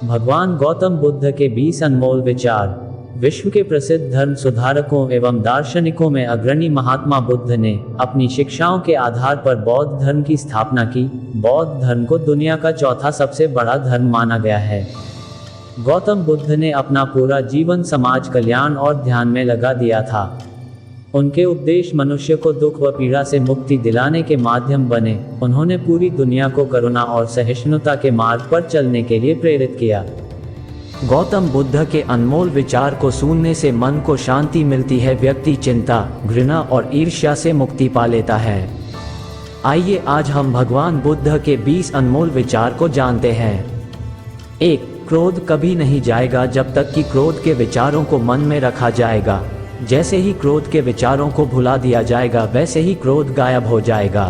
भगवान गौतम बुद्ध के 20 अनमोल विचार। विश्व के प्रसिद्ध धर्म सुधारकों एवं दार्शनिकों में अग्रणी महात्मा बुद्ध ने अपनी शिक्षाओं के आधार पर बौद्ध धर्म की स्थापना की। बौद्ध धर्म को दुनिया का चौथा सबसे बड़ा धर्म माना गया है। गौतम बुद्ध ने अपना पूरा जीवन समाज कल्याण और ध्यान में लगा दिया था। उनके उपदेश मनुष्य को दुख व पीड़ा से मुक्ति दिलाने के माध्यम बने। उन्होंने पूरी दुनिया को करुणा और सहिष्णुता के मार्ग पर चलने के लिए प्रेरित किया। गौतम बुद्ध के अनमोल विचार को सुनने से मन को शांति मिलती है, व्यक्ति चिंता, घृणा और ईर्ष्या से मुक्ति पा लेता है। आइए आज हम भगवान बुद्ध के 20 अनमोल विचार को जानते हैं। 1. क्रोध कभी नहीं जाएगा जब तक कि क्रोध के विचारों को मन में रखा जाएगा। जैसे ही क्रोध के विचारों को भुला दिया जाएगा वैसे ही क्रोध गायब हो जाएगा।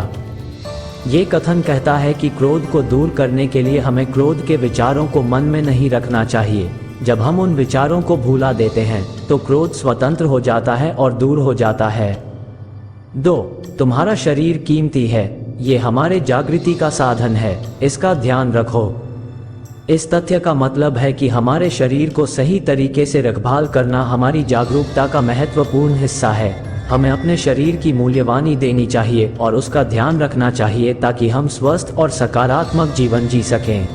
ये कथन कहता है कि क्रोध को दूर करने के लिए हमें क्रोध के विचारों को मन में नहीं रखना चाहिए। जब हम उन विचारों को भुला देते हैं तो क्रोध स्वतंत्र हो जाता है और दूर हो जाता है। 2. तुम्हारा शरीर कीमती है, ये हमारे जागृति का साधन है, इसका ध्यान रखो। इस तथ्य का मतलब है कि हमारे शरीर को सही तरीके से रखभाल करना हमारी जागरूकता का महत्वपूर्ण हिस्सा है। हमें अपने शरीर की मूल्यवानी देनी चाहिए और उसका ध्यान रखना चाहिए ताकि हम स्वस्थ और सकारात्मक जीवन जी सकें।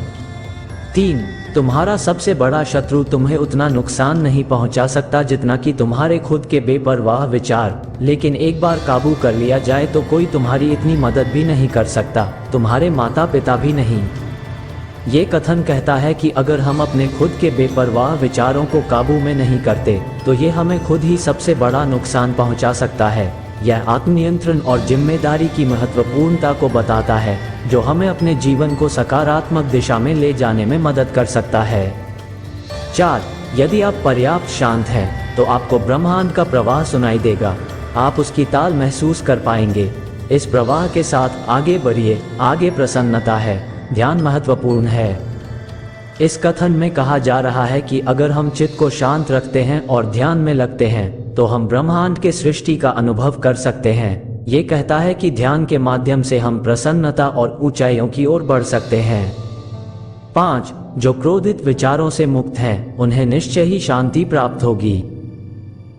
3. तुम्हारा सबसे बड़ा शत्रु तुम्हें उतना नुकसान नहीं पहुंचा सकता जितना कि तुम्हारे खुद के बेपरवाह विचार। लेकिन एक बार काबू कर लिया जाए तो कोई तुम्हारी इतनी मदद भी नहीं कर सकता, तुम्हारे माता पिता भी नहीं। ये कथन कहता है कि अगर हम अपने खुद के बेपरवाह विचारों को काबू में नहीं करते तो ये हमें खुद ही सबसे बड़ा नुकसान पहुंचा सकता है। यह आत्मनियंत्रण और जिम्मेदारी की महत्वपूर्णता को बताता है जो हमें अपने जीवन को सकारात्मक दिशा में ले जाने में मदद कर सकता है। 4. यदि आप पर्याप्त शांत हैं तो आपको ब्रह्मांड का प्रवाह सुनाई देगा, आप उसकी ताल महसूस कर पाएंगे। इस प्रवाह के साथ आगे बढ़िए, आगे प्रसन्नता है, ध्यान महत्वपूर्ण है। इस कथन में कहा जा रहा है कि अगर हम चित्त को शांत रखते हैं और ध्यान में लगते हैं तो हम ब्रह्मांड के सृष्टि का अनुभव कर सकते हैं। ये कहता है कि ध्यान के माध्यम से हम प्रसन्नता और ऊंचाइयों की ओर बढ़ सकते हैं। 5. जो क्रोधित विचारों से मुक्त हैं उन्हें निश्चय ही शांति प्राप्त होगी।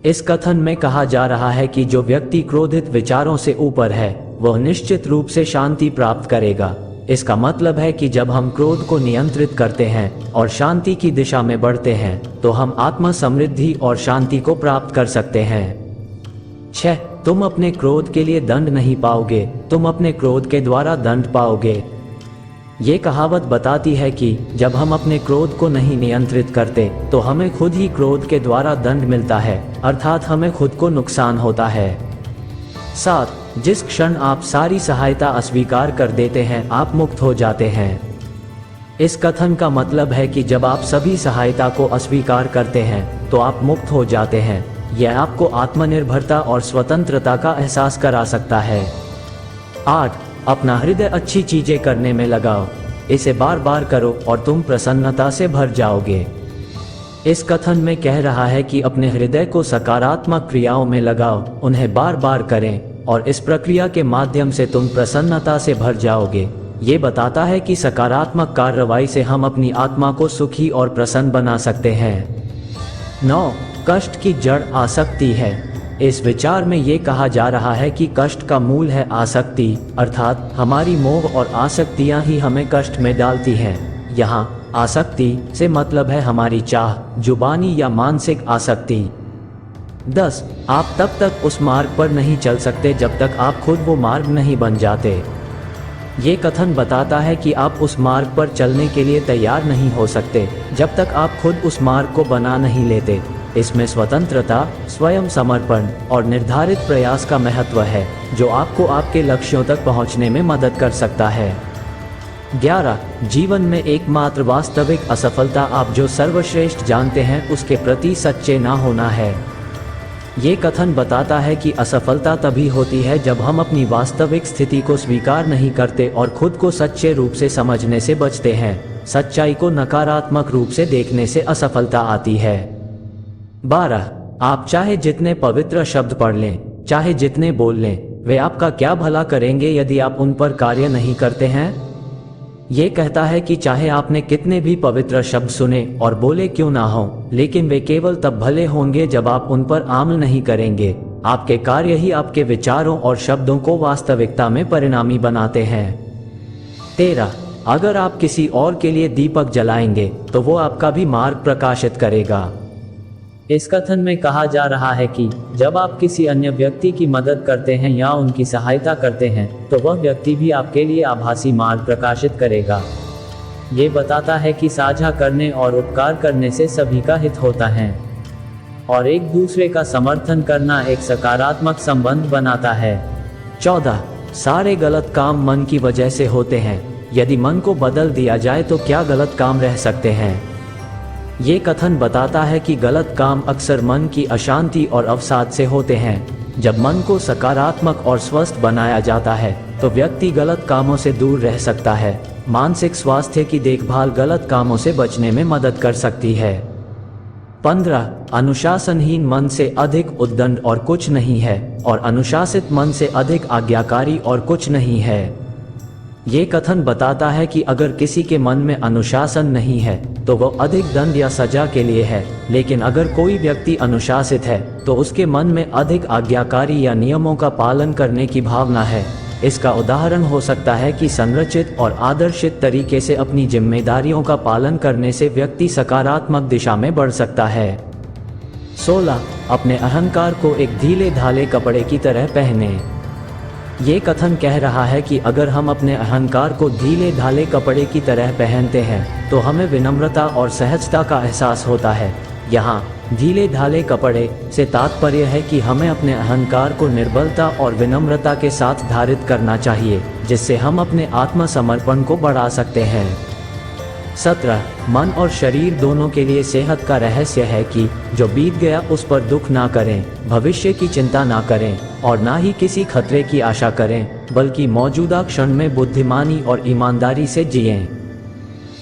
इस कथन में कहा जा रहा है कि जो व्यक्ति क्रोधित विचारों से ऊपर है वह निश्चित रूप से शांति प्राप्त करेगा। इसका मतलब है कि जब हम क्रोध को नियंत्रित करते हैं और शांति की दिशा में बढ़ते हैं तो हम आत्म समृद्धि और शांति को प्राप्त कर सकते हैं। 6. तुम अपने क्रोध के लिए दंड नहीं पाओगे, तुम अपने क्रोध के द्वारा दंड पाओगे। ये कहावत बताती है कि जब हम अपने क्रोध को नहीं नियंत्रित करते तो हमें खुद ही क्रोध के द्वारा दंड मिलता है, अर्थात हमें खुद को नुकसान होता है। 7. जिस क्षण आप सारी सहायता अस्वीकार कर देते हैं आप मुक्त हो जाते हैं। इस कथन का मतलब है कि जब आप सभी सहायता को अस्वीकार करते हैं तो आप मुक्त हो जाते हैं। यह आपको आत्मनिर्भरता और स्वतंत्रता का एहसास करा सकता है। 8. अपना हृदय अच्छी चीजें करने में लगाओ, इसे बार बार करो और तुम प्रसन्नता से भर जाओगे। इस कथन में कह रहा है कि अपने हृदय को सकारात्मक क्रियाओं में लगाओ, उन्हें बार बार करें और इस प्रक्रिया के माध्यम से तुम प्रसन्नता से भर जाओगे। ये बताता है कि सकारात्मक कार्रवाई से हम अपनी आत्मा को सुखी और प्रसन्न बना सकते हैं। 9. कष्ट की जड़ आसक्ति है। इस विचार में ये कहा जा रहा है कि कष्ट का मूल है आसक्ति, अर्थात हमारी मोह और आसक्तियां ही हमें कष्ट में डालती हैं। यहाँ आसक्ति से मतलब है हमारी चाह, जुबानी या मानसिक आसक्ति। 10. आप तब तक उस मार्ग पर नहीं चल सकते जब तक आप खुद वो मार्ग नहीं बन जाते। ये कथन बताता है कि आप उस मार्ग पर चलने के लिए तैयार नहीं हो सकते जब तक आप खुद उस मार्ग को बना नहीं लेते। इसमें स्वतंत्रता, स्वयं समर्पण और निर्धारित प्रयास का महत्व है जो आपको आपके लक्ष्यों तक पहुंचने में मदद कर सकता है। 11. जीवन में एकमात्र वास्तविक असफलता आप जो सर्वश्रेष्ठ जानते हैं उसके प्रति सच्चे ना होना है। ये कथन बताता है कि असफलता तभी होती है जब हम अपनी वास्तविक स्थिति को स्वीकार नहीं करते और खुद को सच्चे रूप से समझने से बचते हैं। सच्चाई को नकारात्मक रूप से देखने से असफलता आती है। 12. आप चाहे जितने पवित्र शब्द पढ़ लें, चाहे जितने बोल लें, वे आपका क्या भला करेंगे यदि आप उन पर कार्य नहीं करते हैं। ये कहता है कि चाहे आपने कितने भी पवित्र शब्द सुने और बोले क्यों ना हो, लेकिन वे केवल तब भले होंगे जब आप उन पर अमल नहीं करेंगे। आपके कार्य ही आपके विचारों और शब्दों को वास्तविकता में परिणामी बनाते हैं। 13. अगर आप किसी और के लिए दीपक जलाएंगे तो वो आपका भी मार्ग प्रकाशित करेगा। इस कथन में कहा जा रहा है कि जब आप किसी अन्य व्यक्ति की मदद करते हैं या उनकी सहायता करते हैं तो वह व्यक्ति भी आपके लिए आभासी मार्ग प्रकाशित करेगा। ये बताता है कि साझा करने और उपकार करने से सभी का हित होता है और एक दूसरे का समर्थन करना एक सकारात्मक संबंध बनाता है। 14. सारे गलत काम मन की वजह से होते हैं। यदि मन को बदल दिया जाए तो क्या गलत काम रह सकते हैं? ये कथन बताता है कि गलत काम अक्सर मन की अशांति और अवसाद से होते हैं। जब मन को सकारात्मक और स्वस्थ बनाया जाता है तो व्यक्ति गलत कामों से दूर रह सकता है। मानसिक स्वास्थ्य की देखभाल गलत कामों से बचने में मदद कर सकती है। 15. अनुशासनहीन मन से अधिक उद्दंड और कुछ नहीं है और अनुशासित मन से अधिक आज्ञाकारी और कुछ नहीं है। ये कथन बताता है कि अगर किसी के मन में अनुशासन नहीं है तो वह अधिक दंड या सजा के लिए है, लेकिन अगर कोई व्यक्ति अनुशासित है तो उसके मन में अधिक आज्ञाकारी या नियमों का पालन करने की भावना है। इसका उदाहरण हो सकता है कि संरचित और आदर्शित तरीके से अपनी जिम्मेदारियों का पालन करने से व्यक्ति सकारात्मक दिशा में बढ़ सकता है। 16. अपने अहंकार को एक ढीले ढाले कपड़े की तरह पहने। ये कथन कह रहा है कि अगर हम अपने अहंकार को ढीले ढाले कपड़े की तरह पहनते हैं तो हमें विनम्रता और सहजता का एहसास होता है। यहाँ ढीले ढाले कपड़े से तात्पर्य है कि हमें अपने अहंकार को निर्बलता और विनम्रता के साथ धारित करना चाहिए, जिससे हम अपने आत्मसमर्पण को बढ़ा सकते हैं। 17. मन और शरीर दोनों के लिए सेहत का रहस्य है कि जो बीत गया उस पर दुख ना करें, भविष्य की चिंता ना करें और ना ही किसी खतरे की आशा करें, बल्कि मौजूदा क्षण में बुद्धिमानी और ईमानदारी से जिएं।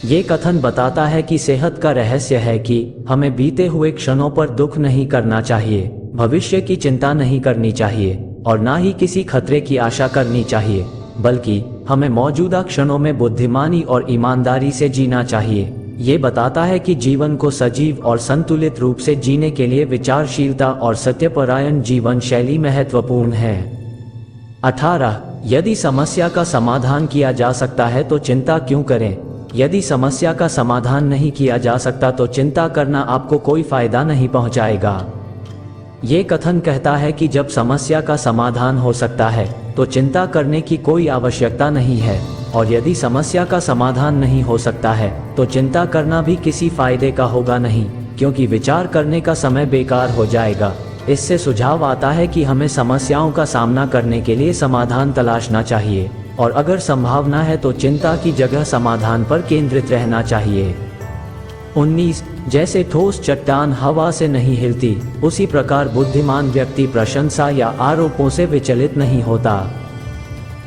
ये कथन बताता है कि सेहत का रहस्य है कि हमें बीते हुए क्षणों पर दुख नहीं करना चाहिए, भविष्य की चिंता नहीं करनी चाहिए और ना ही किसी खतरे की आशा करनी चाहिए, बल्कि हमें मौजूदा क्षणों में बुद्धिमानी और ईमानदारी से जीना चाहिए। ये बताता है कि जीवन को सजीव और संतुलित रूप से जीने के लिए विचारशीलता और सत्यपरायण जीवन शैली महत्वपूर्ण है। 18. यदि समस्या का समाधान किया जा सकता है तो चिंता क्यों करें? यदि समस्या का समाधान नहीं किया जा सकता तो चिंता करना आपको कोई फायदा नहीं पहुंचाएगा। ये कथन कहता है कि जब समस्या का समाधान हो सकता है तो चिंता करने की कोई आवश्यकता नहीं है, और यदि समस्या का समाधान नहीं हो सकता है तो चिंता करना भी किसी फायदे का होगा नहीं, क्योंकि विचार करने का समय बेकार हो जाएगा। इससे सुझाव आता है कि हमें समस्याओं का सामना करने के लिए समाधान तलाशना चाहिए, और अगर संभावना है तो चिंता की जगह समाधान पर केंद्रित रहना चाहिए। 19. जैसे ठोस चट्टान हवा से नहीं हिलती, उसी प्रकार बुद्धिमान व्यक्ति प्रशंसा या आरोपों से विचलित नहीं होता।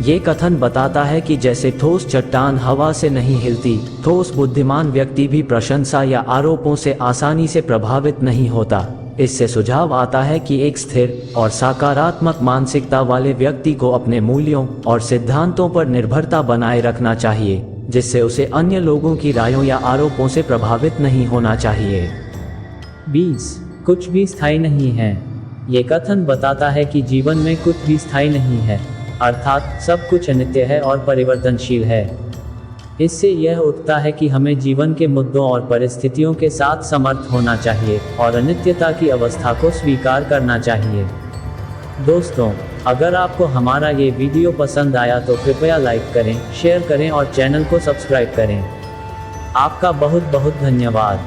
ये कथन बताता है कि जैसे ठोस चट्टान हवा से नहीं हिलती, ठोस बुद्धिमान व्यक्ति भी प्रशंसा या आरोपों से आसानी से प्रभावित नहीं होता। इससे सुझाव आता है कि एक स्थिर और सकारात्मक मानसिकता वाले व्यक्ति को अपने मूल्यों और सिद्धांतों पर निर्भरता बनाए रखना चाहिए, जिससे उसे अन्य लोगों की रायों या आरोपों से प्रभावित नहीं होना चाहिए। 20. कुछ भी स्थायी नहीं है। ये कथन बताता है कि जीवन में कुछ भी स्थायी नहीं है, अर्थात सब कुछ अनित्य है और परिवर्तनशील है। इससे यह उठता है कि हमें जीवन के मुद्दों और परिस्थितियों के साथ समर्थ होना चाहिए और अनित्यता की अवस्था को स्वीकार करना चाहिए। दोस्तों, अगर आपको हमारा ये वीडियो पसंद आया तो कृपया लाइक करें, शेयर करें और चैनल को सब्सक्राइब करें। आपका बहुत बहुत धन्यवाद।